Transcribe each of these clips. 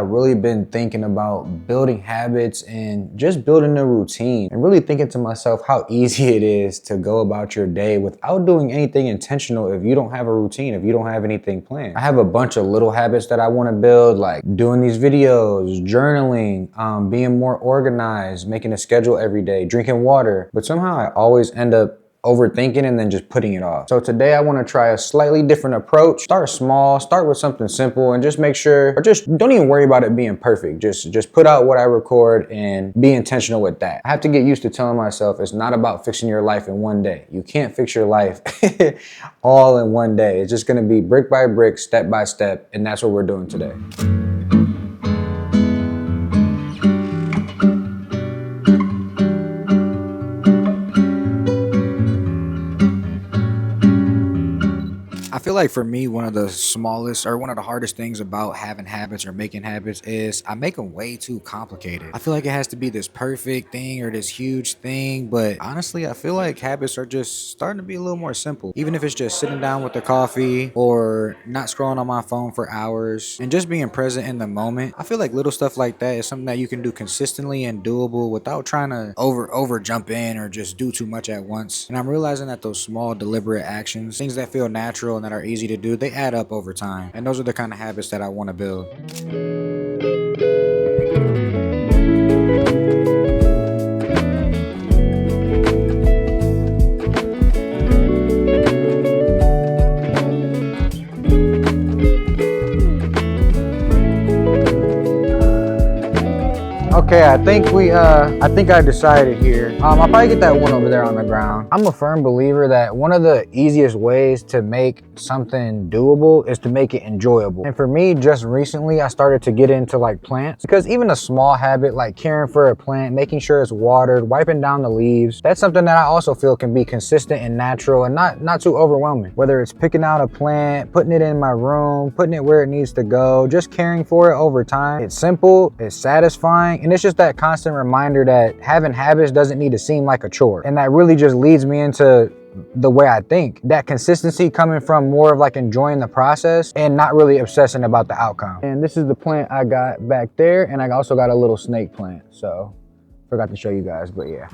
I've really been thinking about building habits and just building a routine, and really thinking to myself how easy it is to go about your day without doing anything intentional if you don't have a routine, if you don't have anything planned. I have a bunch of little habits that I want to build, like doing these videos, journaling, being more organized, making a schedule every day, drinking water. But somehow I always end up overthinking and then just putting it off. So today I want to try a slightly different approach. Start small, start with something simple, and just make sure, or just don't even worry about it being perfect. Just put out what I record and be intentional with that. I have to get used to telling myself it's not about fixing your life in one day. You can't fix your life all in one day. It's just going to be brick by brick, step by step, and that's what we're doing today. I feel like for me, one of the smallest or one of the hardest things about having habits or making habits is I make them way too complicated. I feel like it has to be this perfect thing or this huge thing, but honestly, I feel like habits are just starting to be a little more simple. Even if it's just sitting down with a coffee or not scrolling on my phone for hours and just being present in the moment. I feel like little stuff like that is something that you can do consistently and doable without trying to over jump in or just do too much at once. And I'm realizing that those small deliberate actions, things that feel natural and that are easy to do, they add up over time. And those are the kind of habits that I want to build. Okay, I think I decided here. I'll probably get that one over there on the ground. I'm a firm believer that one of the easiest ways to make something doable is to make it enjoyable. And for me, just recently, I started to get into like plants, because even a small habit like caring for a plant, making sure it's watered, wiping down the leaves, that's something that I also feel can be consistent and natural and not too overwhelming. Whether it's picking out a plant, putting it in my room, putting it where it needs to go, just caring for it over time. It's simple, it's satisfying, and it's just that constant reminder that having habits doesn't need to seem like a chore. And that really just leads me into the way I think. That consistency coming from more of like enjoying the process and not really obsessing about the outcome. And this is the plant I got back there, and I also got a little snake plant. So forgot to show you guys, but yeah.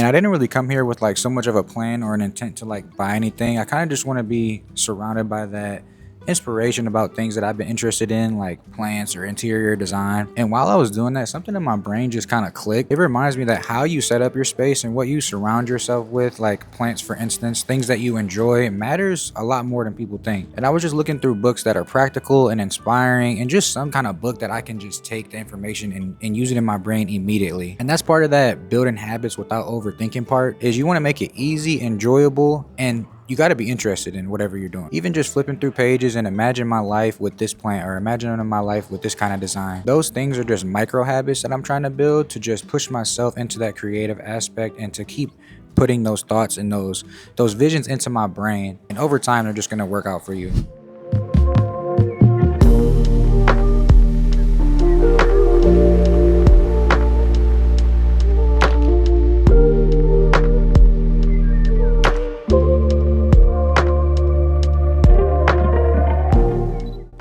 I didn't really come here with like so much of a plan or an intent to like buy anything. I kind of just want to be surrounded by that inspiration about things that I've been interested in, like plants or interior design. And while I was doing that, something in my brain just kind of clicked. It reminds me that how you set up your space and what you surround yourself with, like plants for instance, things that you enjoy, matters a lot more than people think. And I was just looking through books that are practical and inspiring, and just some kind of book that I can just take the information and use it in my brain immediately. And that's part of that building habits without overthinking part, is you want to make it easy, enjoyable, and you got to be interested in whatever you're doing. Even just flipping through pages and imagine my life with this plant, or imagining my life with this kind of design. Those things are just micro habits that I'm trying to build to just push myself into that creative aspect and to keep putting those thoughts and those visions into my brain. And over time, they're just going to work out for you.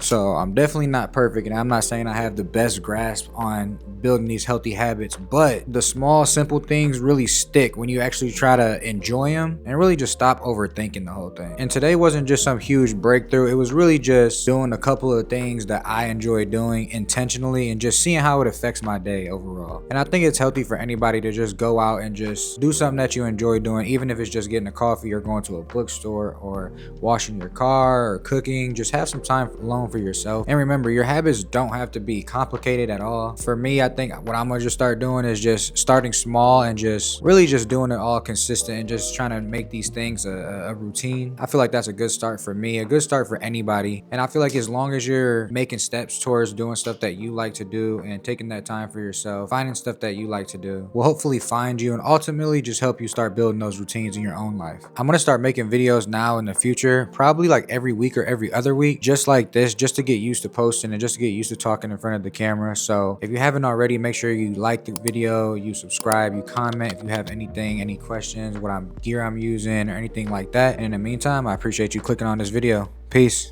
So I'm definitely not perfect, and I'm not saying I have the best grasp on building these healthy habits, but the small, simple things really stick when you actually try to enjoy them and really just stop overthinking the whole thing. And today wasn't just some huge breakthrough. It was really just doing a couple of things that I enjoy doing intentionally and just seeing how it affects my day overall. And I think it's healthy for anybody to just go out and just do something that you enjoy doing, even if it's just getting a coffee or going to a bookstore or washing your car or cooking. Just have some time alone for yourself yourself. And remember, your habits don't have to be complicated at all. For me, I think what I'm gonna just start doing is just starting small and just really just doing it all consistent and just trying to make these things a routine. I feel like that's a good start for me, a good start for anybody. And I feel like as long as you're making steps towards doing stuff that you like to do and taking that time for yourself, finding stuff that you like to do will hopefully find you and ultimately just help you start building those routines in your own life. I'm gonna start making videos now in the future, probably like every week or every other week, just like this, just to get used to posting and just to get used to talking in front of the camera. So if you haven't already, make sure you like the video, you subscribe, you comment if you have anything, any questions, gear I'm using or anything like that. And in the meantime, I appreciate you clicking on this video. Peace.